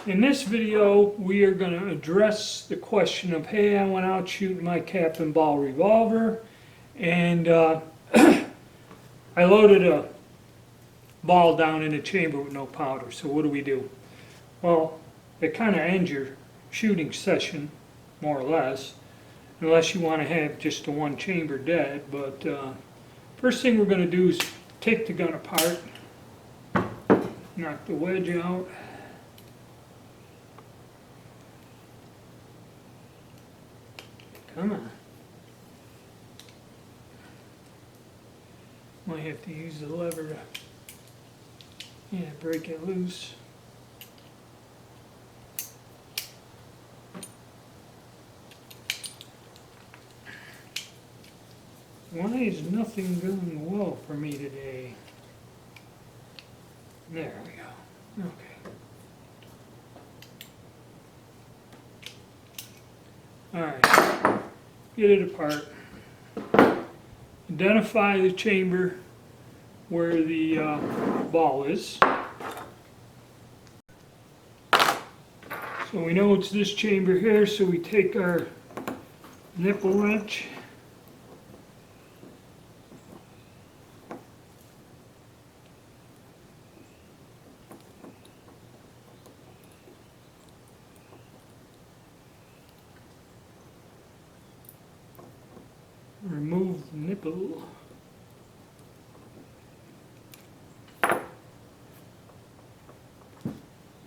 In this video, we are going to address the question of, hey, I went out shooting my cap and ball revolver, and I loaded a ball down in the chamber with no powder, so what do we do? Well, it kind of ends your shooting session, more or less, unless you want to have just the one chamber dead, but first thing we're going to do is take the gun apart, knock the wedge out. Come on. Might have to use the lever to break it loose. Why is nothing going well for me today? There we go. Okay. Alright, get it apart. Identify the chamber where the ball is. So we know it's this chamber here, so we take our nipple wrench. Remove the nipple.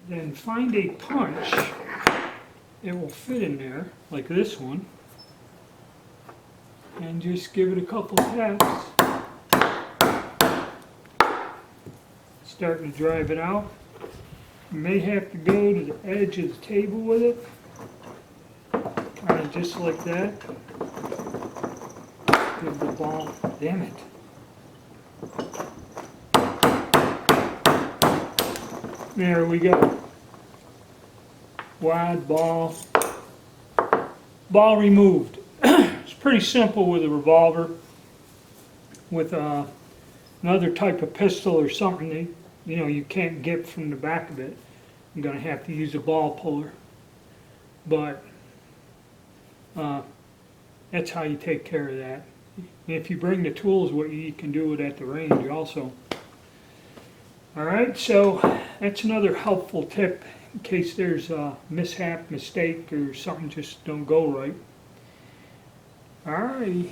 Then find a punch. It will fit in there, like this one. And just give it a couple taps. Starting to drive it out. You may have to go to the edge of the table with it. Kind of just like that. Give the ball, damn it. There we go. Wide ball. Ball removed. It's pretty simple with a revolver. With another type of pistol or something that you can't get from the back of it. I'm going to have to use a ball puller. But that's how you take care of that. If you bring the tools with you, you can do it at the range also. Alright, so that's another helpful tip in case there's a mishap, mistake, or something just don't go right. Alrighty.